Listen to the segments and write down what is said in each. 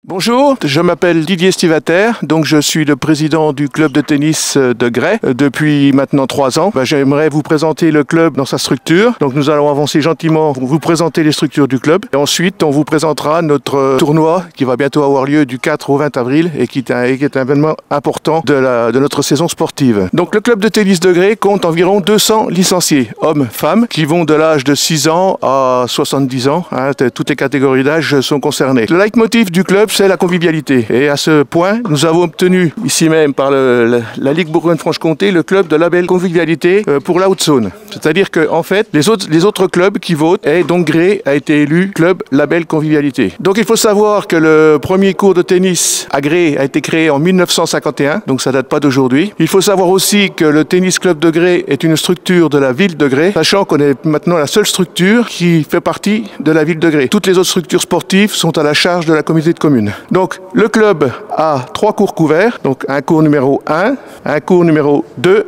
Bonjour, je m'appelle Didier Stivater, donc je suis le président du club de tennis de Grès depuis maintenant 3 ans. J'aimerais vous présenter le club dans sa structure. Donc nous allons avancer gentiment pour vous présenter les structures du club. Et ensuite, on vous présentera notre tournoi qui va bientôt avoir lieu du 4 au 20 avril et qui est un événement important de notre saison sportive. Donc le club de tennis de Grès compte environ 200 licenciés, hommes, femmes, qui vont de l'âge de 6 ans à 70 ans. Toutes les catégories d'âge sont concernées. Le leitmotiv du club, c'est la convivialité. Et à ce point, nous avons obtenu, ici même par la Ligue Bourgogne-Franche-Comté, le club de label convivialité pour la Haute-Saône. C'est-à-dire que, en fait, les autres clubs qui votent, et donc Grès a été élu club label convivialité. Donc il faut savoir que le premier court de tennis à Grès a été créé en 1951, donc ça date pas d'aujourd'hui. Il faut savoir aussi que le tennis club de Grès est une structure de la ville de Grès, sachant qu'on est maintenant la seule structure qui fait partie de la ville de Grès. Toutes les autres structures sportives sont à la charge de la communauté de communes. Donc, le club a 3 cours couverts, donc un cours numéro 1, un cours numéro 2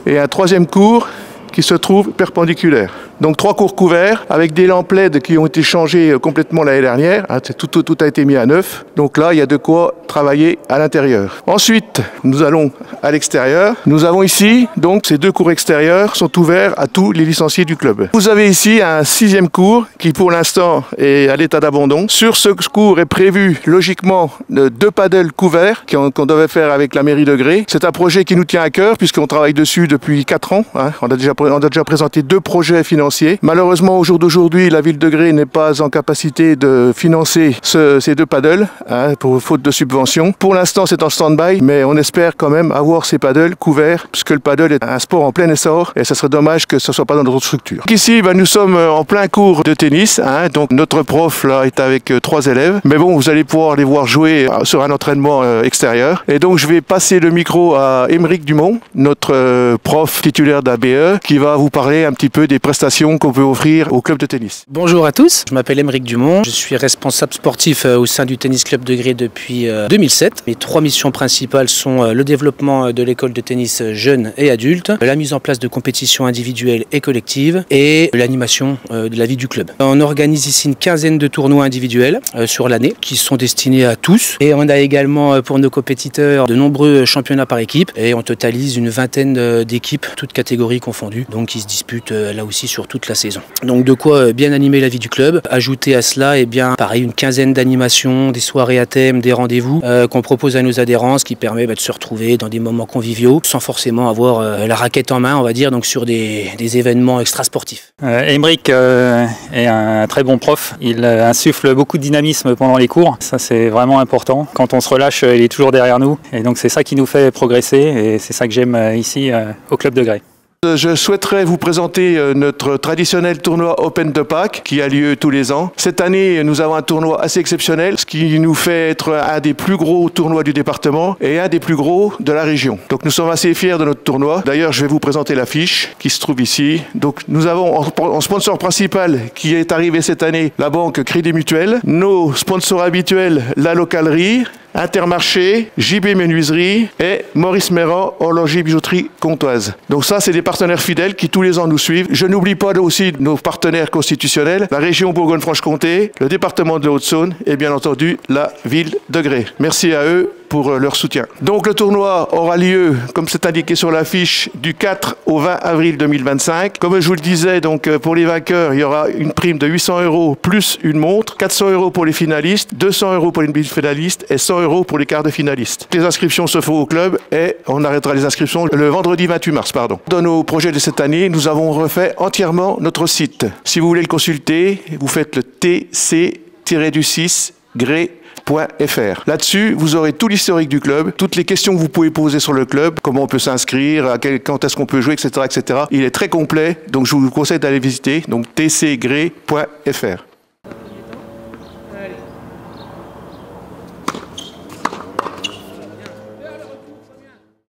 et un 3e cours qui se trouve perpendiculaire. Donc 3 cours couverts avec des lampes LED qui ont été changées complètement l'année dernière. Tout a été mis à neuf. Donc là, il y a de quoi travailler à l'intérieur. Ensuite, nous allons à l'extérieur. Nous avons ici, donc ces 2 cours extérieurs sont ouverts à tous les licenciés du club. Vous avez ici un 6e cours qui pour l'instant est à l'état d'abandon. Sur ce cours est prévu logiquement 2 paddles couverts qu'on devait faire avec la mairie de Grès. C'est un projet qui nous tient à cœur puisqu'on travaille dessus depuis 4 ans. On a déjà présenté 2 projets financiers. Malheureusement, au jour d'aujourd'hui, la ville de Grès n'est pas en capacité de financer ces 2 paddles, pour faute de subvention. Pour l'instant, c'est en stand-by, mais on espère quand même avoir ces paddles couverts, puisque le paddle est un sport en plein essor, et ce serait dommage que ce ne soit pas dans notre structure. Donc ici, nous sommes en plein cours de tennis, donc notre prof là est avec 3 élèves, mais bon, vous allez pouvoir les voir jouer sur un entraînement extérieur. Et donc, je vais passer le micro à Émeric Dumont, notre prof titulaire d'ABE, qui va vous parler un petit peu des prestations qu'on peut offrir au club de tennis. Bonjour à tous, je m'appelle Émeric Dumont, je suis responsable sportif au sein du tennis club de Grès depuis 2007. Mes 3 missions principales sont le développement de l'école de tennis jeunes et adultes, la mise en place de compétitions individuelles et collectives et l'animation de la vie du club. On organise ici une quinzaine de tournois individuels sur l'année qui sont destinés à tous et on a également pour nos compétiteurs de nombreux championnats par équipe et on totalise une vingtaine d'équipes, toutes catégories confondues, donc qui se disputent là aussi sur toute la saison. Donc de quoi bien animer la vie du club. Ajouter à cela, pareil, une quinzaine d'animations, des soirées à thème, des rendez-vous qu'on propose à nos adhérents, ce qui permet de se retrouver dans des moments conviviaux sans forcément avoir la raquette en main, on va dire, donc sur des événements extrasportifs. Émeric est un très bon prof. Il insuffle beaucoup de dynamisme pendant les cours. Ça, c'est vraiment important. Quand on se relâche, il est toujours derrière nous. Et donc, c'est ça qui nous fait progresser. Et c'est ça que j'aime ici au club de Grès. Je souhaiterais vous présenter notre traditionnel tournoi Open de Pâques qui a lieu tous les ans. Cette année, nous avons un tournoi assez exceptionnel, ce qui nous fait être un des plus gros tournois du département et un des plus gros de la région. Donc nous sommes assez fiers de notre tournoi. D'ailleurs, je vais vous présenter l'affiche qui se trouve ici. Donc nous avons en sponsor principal qui est arrivé cette année la banque Crédit Mutuel. Nos sponsors habituels, la Localerie, Intermarché, JB Menuiserie et Maurice Méran, horloger bijouterie comtoise. Donc ça, c'est des partenaires fidèles qui tous les ans nous suivent. Je n'oublie pas aussi nos partenaires constitutionnels, la région Bourgogne-Franche-Comté, le département de la Haute-Saône et bien entendu la ville de Grès. Merci à eux pour leur soutien. Donc le tournoi aura lieu, comme c'est indiqué sur l'affiche, du 4 au 20 avril 2025. Comme je vous le disais, donc pour les vainqueurs, il y aura une prime de 800 € plus une montre, 400 € pour les finalistes, 200 € pour les demi-finalistes et 100 € pour les quarts de finalistes. Les inscriptions se font au club et on arrêtera les inscriptions le vendredi 28 mars. Dans nos projets de cette année, nous avons refait entièrement notre site. Si vous voulez le consulter, vous faites le tc-6 grès.fr. Là-dessus, vous aurez tout l'historique du club, toutes les questions que vous pouvez poser sur le club, comment on peut s'inscrire, quand est-ce qu'on peut jouer, etc., etc. Il est très complet, donc je vous conseille d'aller visiter, donc tcgrès.fr.